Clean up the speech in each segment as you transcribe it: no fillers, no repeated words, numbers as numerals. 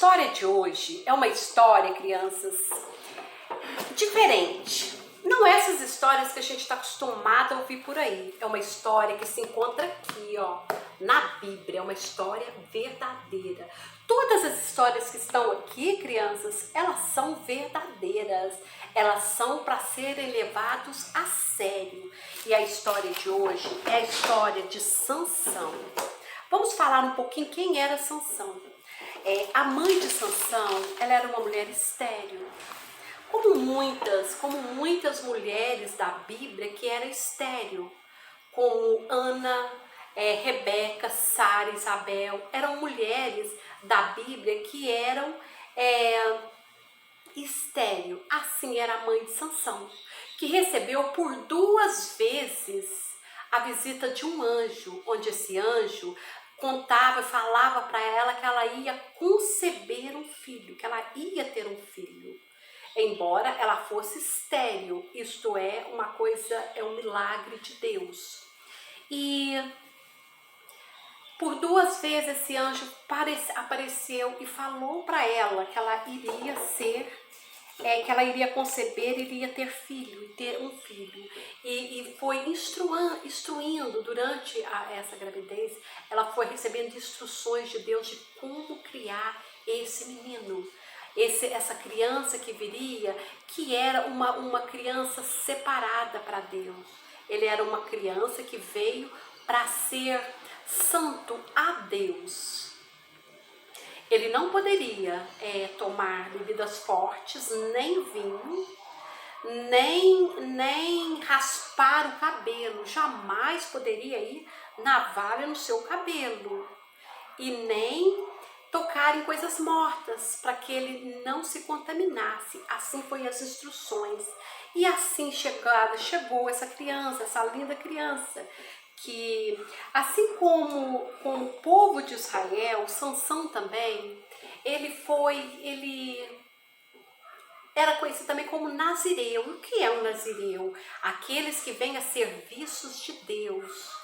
A história de hoje é uma história, crianças, diferente. Não é essas histórias que a gente está acostumado a ouvir por aí. É uma história que se encontra aqui, ó, na Bíblia. É uma história verdadeira. Todas as histórias que estão aqui, crianças, elas são verdadeiras. Elas são para serem levados a sério. E a história de hoje é a história de Sansão. Vamos falar um pouquinho quem era Sansão. A mãe de Sansão, ela era uma mulher estéril. Como muitas mulheres da Bíblia que eram estéril, como Ana, Rebeca, Sara, Isabel, eram mulheres da Bíblia que eram estéril. Assim era a mãe de Sansão, que recebeu por 2 vezes a visita de um anjo, onde esse anjo contava e falava para ela que ela ia conceber um filho, que ela ia ter um filho. Embora ela fosse estéril, isto é um milagre de Deus. E por 2 vezes esse anjo apareceu e falou para ela que ela iria que ela iria conceber, iria ter um filho. E foi instruindo durante essa gravidez, ela foi recebendo instruções de Deus de como criar esse menino. Essa criança que viria, que era uma criança separada para Deus. Ele era uma criança que veio para ser santo a Deus. Ele não poderia tomar bebidas fortes, nem vinho, nem raspar o cabelo. Jamais poderia ir navalha no seu cabelo. E nem tocar em coisas mortas, para que ele não se contaminasse. Assim foi as instruções. E assim chegou essa criança, essa linda criança, que assim como o povo de Israel, Sansão também, ele era conhecido também como Nazireu. E o que é um Nazireu? Aqueles que vêm a serviços de Deus.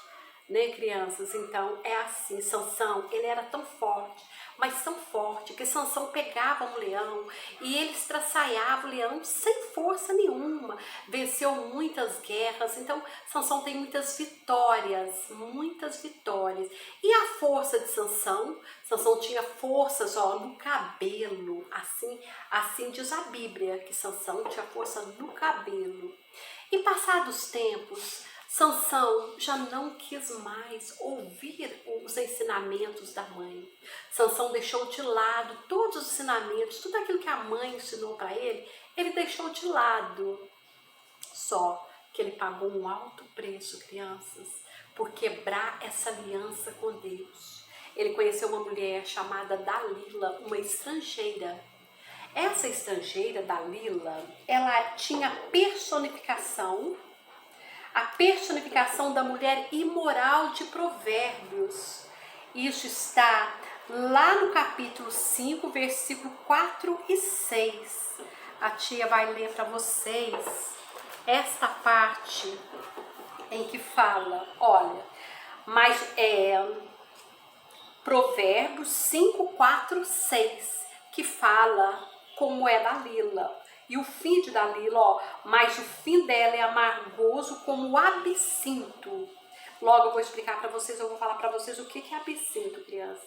Né, crianças? Então é assim, Sansão, ele era tão forte, mas tão forte, que Sansão pegava um leão e ele estraçaiava o leão sem força nenhuma, venceu muitas guerras. Então Sansão tem muitas vitórias, e a força de Sansão tinha forças, ó, no cabelo, assim diz a Bíblia, que Sansão tinha força no cabelo. E passados tempos, Sansão já não quis mais ouvir os ensinamentos da mãe. Sansão deixou de lado todos os ensinamentos, tudo aquilo que a mãe ensinou para ele deixou de lado. Só que ele pagou um alto preço, crianças, por quebrar essa aliança com Deus. Ele conheceu uma mulher chamada Dalila, uma estrangeira. Essa estrangeira, Dalila, ela tinha a personificação da mulher imoral de Provérbios. Isso está lá no capítulo 5, versículo 4 e 6. A tia vai ler para vocês esta parte em que fala, olha, mas Provérbios 5, 4, 6, que fala como é Dalila. E o fim de Dalila, ó, mas o fim dela é amargoso como o absinto. Logo eu vou explicar para vocês, eu vou falar para vocês o que é absinto, criança.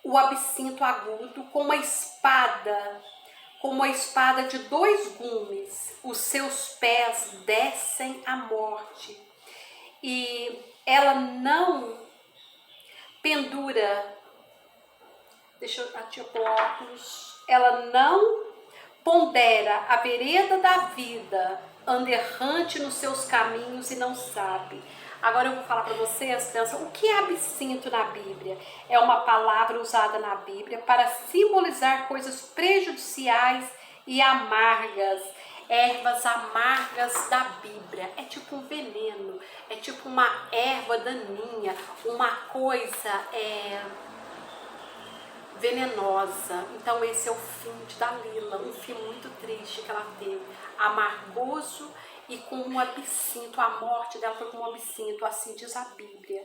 O absinto agudo como a espada de 2 gumes. Os seus pés descem à morte. E ela não pendura, deixa eu atirar o óculos, ela não pondera a vereda da vida, anda errante nos seus caminhos e não sabe. Agora eu vou falar para vocês, crianças, o que é absinto na Bíblia? É uma palavra usada na Bíblia para simbolizar coisas prejudiciais e amargas, ervas amargas da Bíblia. É tipo um veneno, é tipo uma erva daninha, uma coisa venenosa. Então esse é o fim de Dalila, um fim muito triste que ela teve, amargoso e com um absinto. A morte dela foi com um absinto, assim diz a Bíblia,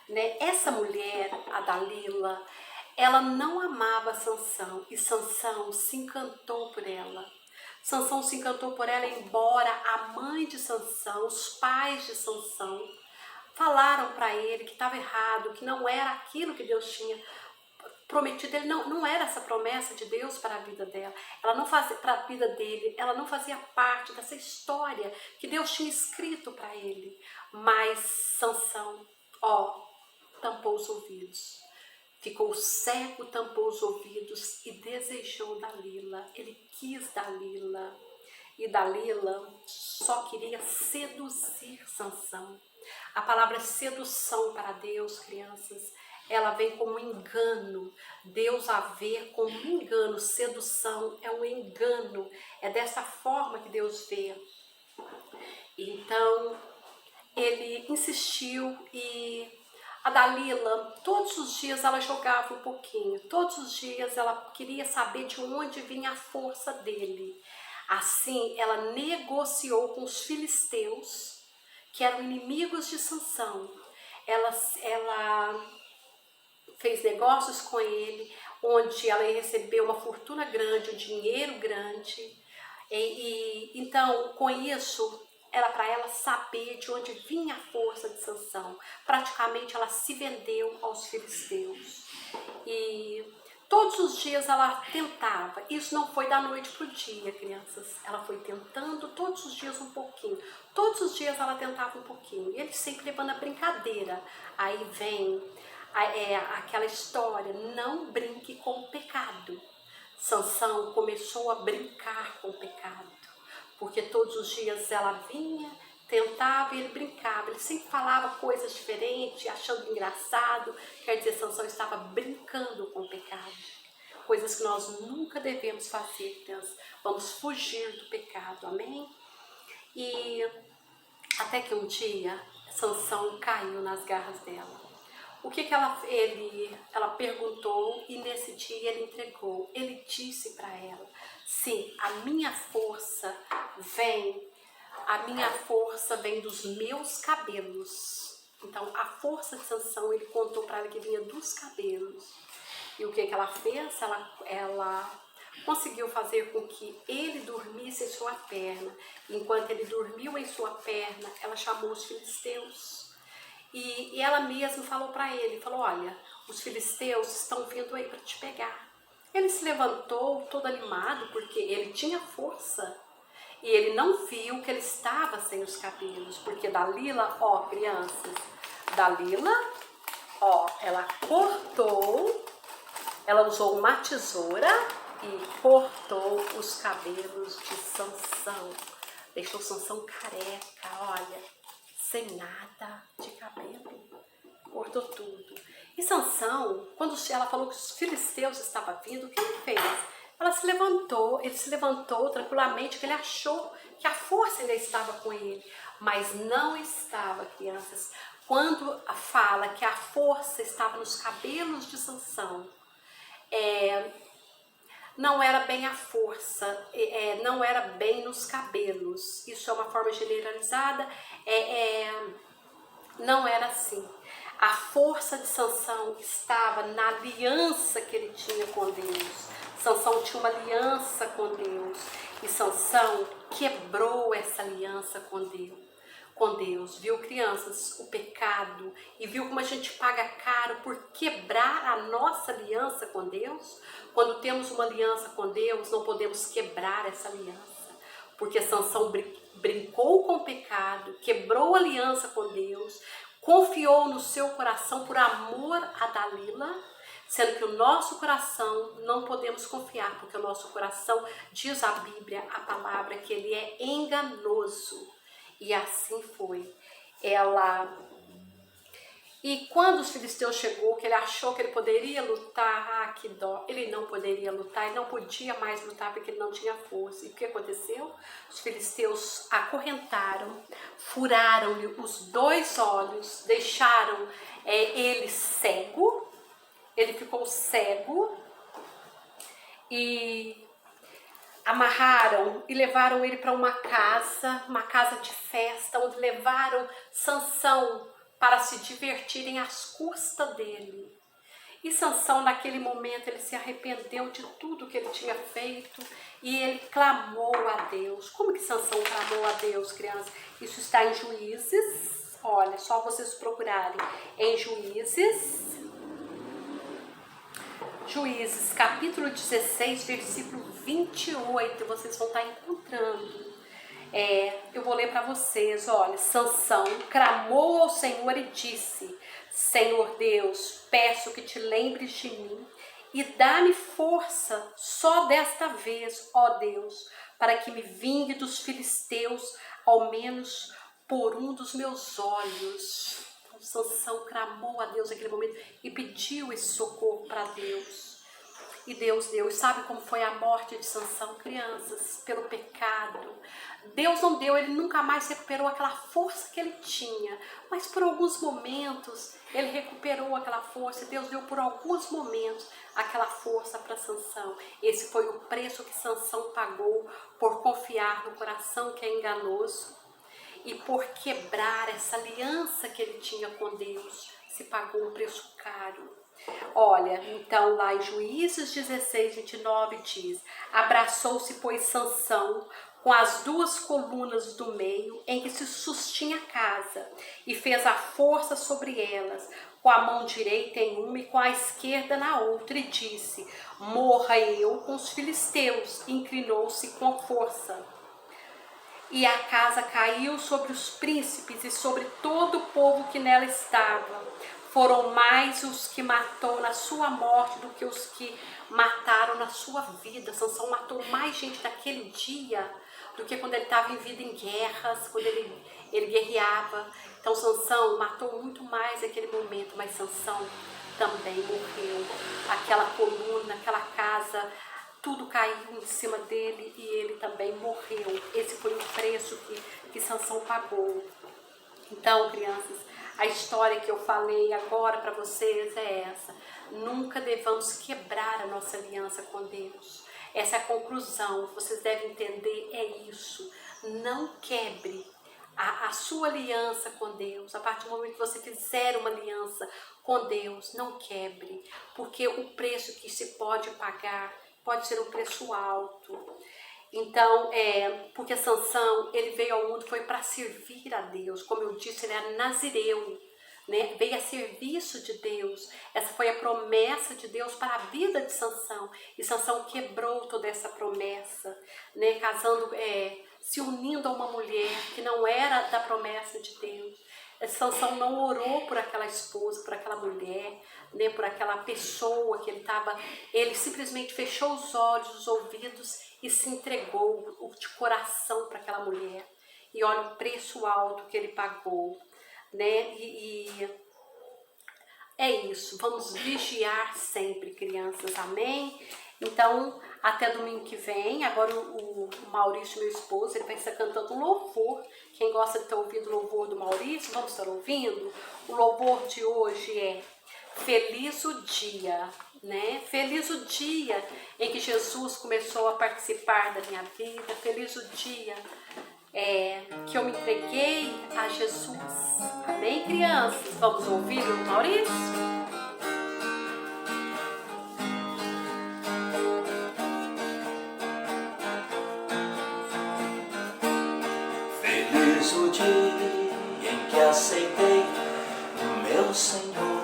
né? Essa mulher, a Dalila, Ela não amava Sansão e Sansão se encantou por ela. Sansão se encantou por ela, embora a mãe de Sansão, os pais de Sansão, falaram para ele que estava errado, que não era aquilo que Deus tinha prometido. Ele não era essa promessa de Deus para a vida dela. Ela não fazia para a vida dele, ela não fazia parte dessa história que Deus tinha escrito para ele. Mas Sansão, tampou os ouvidos. Ficou cego, tampou os ouvidos e desejou Dalila. Ele quis Dalila. E Dalila só queria seduzir Sansão. A palavra sedução para Deus, crianças, ela vem como engano. Deus a vê como engano. Sedução é um engano. É dessa forma que Deus vê. Então, ele insistiu e a Dalila, todos os dias ela jogava um pouquinho. Todos os dias ela queria saber de onde vinha a força dele. Assim, ela negociou com os filisteus, que eram inimigos de Sansão. Ela fez negócios com ele, onde ela ia receber uma fortuna grande, um dinheiro grande. Então, com isso, era para ela saber de onde vinha a força de Sansão. Praticamente, ela se vendeu aos filisteus. E todos os dias ela tentava. Isso não foi da noite para o dia, crianças. Ela foi tentando todos os dias um pouquinho. Todos os dias ela tentava um pouquinho. E ele sempre levando a brincadeira. Aí vem aquela história, não brinque com o pecado. Sansão começou a brincar com o pecado. Porque todos os dias ela vinha, tentava e ele brincava. Ele sempre falava coisas diferentes, achando engraçado. Quer dizer, Sansão estava brincando com o pecado. Coisas que nós nunca devemos fazer, crianças. Vamos fugir do pecado, amém? E até que um dia, Sansão caiu nas garras dela. O que ela perguntou e nesse dia ele entregou. Ele disse para ela, sim, a minha força vem dos meus cabelos. Então a força de Sansão, ele contou para ela que vinha dos cabelos. E o que ela fez? Ela conseguiu fazer com que ele dormisse em sua perna. Enquanto ele dormiu em sua perna, ela chamou os filisteus. E ela mesma falou para ele, falou, olha, os filisteus estão vindo aí para te pegar. Ele se levantou todo animado, porque ele tinha força. E ele não viu que ele estava sem os cabelos, porque Dalila, crianças, Dalila, ela cortou, ela usou uma tesoura e cortou os cabelos de Sansão. Deixou Sansão careca, olha, sem nada de cabelo, cortou tudo. E Sansão, quando ela falou que os filisteus estavam vindo, o que ele fez? Ele se levantou tranquilamente, porque ele achou que a força ainda estava com ele, mas não estava, crianças. Quando fala que a força estava nos cabelos de Sansão, não era bem a força, não era bem nos cabelos. Isso é uma forma generalizada, não era assim. A força de Sansão estava na aliança que ele tinha com Deus. Sansão tinha uma aliança com Deus e Sansão quebrou essa aliança com Deus. Viu, crianças, o pecado e viu como a gente paga caro por quebrar a nossa aliança com Deus? Quando temos uma aliança com Deus, não podemos quebrar essa aliança, porque Sansão brincou com o pecado, quebrou a aliança com Deus, confiou no seu coração por amor a Dalila, sendo que o nosso coração não podemos confiar, porque o nosso coração, diz a Bíblia, a palavra, que ele é enganoso. E assim foi. E quando os filisteus chegou, que ele achou que ele poderia lutar, que dó, ele não poderia lutar, ele não podia mais lutar porque ele não tinha força. E o que aconteceu? Os filisteus acorrentaram, furaram-lhe os 2 olhos, deixaram ele cego, ele ficou cego e amarraram e levaram ele para uma casa de festa, onde levaram Sansão para se divertirem às custas dele. E Sansão, naquele momento, ele se arrependeu de tudo que ele tinha feito e ele clamou a Deus. Como que Sansão clamou a Deus, crianças? Isso está em Juízes. Olha, só vocês procurarem. Em Juízes, capítulo 16, versículo 28, vocês vão estar encontrando. Eu vou ler para vocês, olha, Sansão clamou ao Senhor e disse: Senhor Deus, peço que te lembres de mim e dá-me força só desta vez, ó Deus, para que me vingue dos filisteus, ao menos por um dos meus olhos. Então, Sansão clamou a Deus naquele momento e pediu esse socorro para Deus. E Deus deu. E sabe como foi a morte de Sansão, crianças? Pelo pecado. Deus não deu, ele nunca mais recuperou aquela força que ele tinha. Mas por alguns momentos, ele recuperou aquela força. Deus deu por alguns momentos aquela força para Sansão. Esse foi o preço que Sansão pagou por confiar no coração que é enganoso. E por quebrar essa aliança que ele tinha com Deus. Se pagou um preço caro. Olha, então lá em Juízes 16, 29 diz: abraçou-se, pois, Sansão com as duas colunas do meio em que se sustinha a casa, e fez a força sobre elas, com a mão direita em uma e com a esquerda na outra, e disse: morra eu com os filisteus. Inclinou-se com força. E a casa caiu sobre os príncipes e sobre todo o povo que nela estava. Foram mais os que matou na sua morte do que os que mataram na sua vida. Sansão matou mais gente naquele dia do que quando ele estava em vida em guerras, quando ele guerreava. Então Sansão matou muito mais naquele momento, mas Sansão também morreu. Aquela coluna, aquela casa, tudo caiu em cima dele e ele também morreu. Esse foi o preço que Sansão pagou. Então, crianças, a história que eu falei agora para vocês é essa. Nunca devamos quebrar a nossa aliança com Deus. Essa é a conclusão, vocês devem entender, é isso. Não quebre a sua aliança com Deus. A partir do momento que você fizer uma aliança com Deus, não quebre. Porque o preço que se pode pagar pode ser um preço alto. Então, porque Sansão, ele veio ao mundo, foi para servir a Deus. Como eu disse, ele era nazireu, né? Veio a serviço de Deus. Essa foi a promessa de Deus para a vida de Sansão. E Sansão quebrou toda essa promessa, né? Casando, se unindo a uma mulher que não era da promessa de Deus. Sansão não orou por aquela esposa, por aquela mulher, né, por aquela pessoa que ele estava. Ele simplesmente fechou os olhos, os ouvidos e se entregou de coração para aquela mulher. E olha o preço alto que ele pagou, né? E é isso. Vamos vigiar sempre, crianças. Amém? Então, até domingo que vem. Agora o Maurício, meu esposo, ele vai estar cantando um louvor. Quem gosta de estar ouvindo o louvor do Maurício, vamos estar ouvindo. O louvor de hoje é Feliz o Dia, né? Feliz o dia em que Jesus começou a participar da minha vida. Feliz o dia que eu me entreguei a Jesus. Amém, crianças? Vamos ouvir o Maurício? O dia em que aceitei no meu Senhor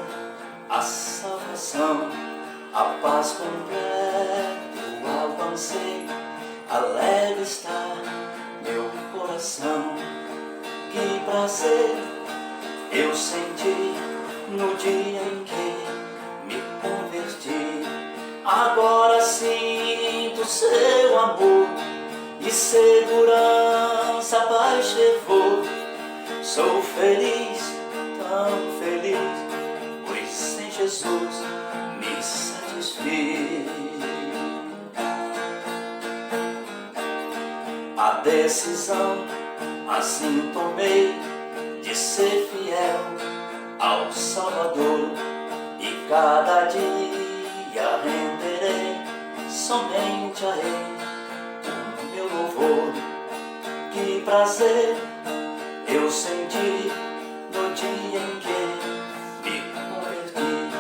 a salvação, a paz completa alcancei, alegre está meu coração. Que prazer eu senti no dia em que me converti. Agora sinto seu amor e segurança, paz levou. Sou feliz, tão feliz, pois sem Jesus me satisfiz. A decisão assim tomei de ser fiel ao Salvador, e cada dia renderei somente a Ele louvor. Que prazer eu senti no dia em que me converti.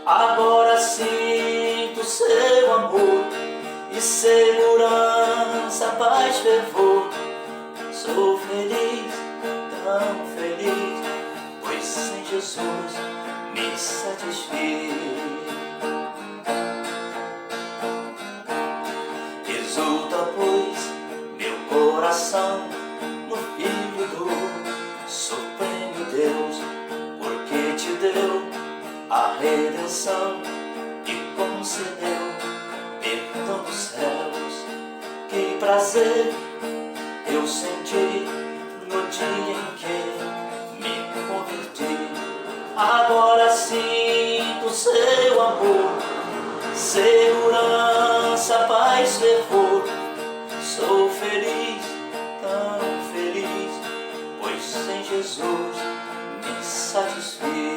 Agora segurança, paz, fervor. Sou feliz, tão feliz, pois sem Jesus me satisfiz. Exulta, pois, meu coração no Filho do Supremo Deus, porque te deu a redenção e concedeu perdão dos céus. Que prazer eu senti no dia em que me converti. Agora sinto seu amor, segurança, paz, fervor. Sou feliz, tão feliz, pois sem Jesus me satisfiz.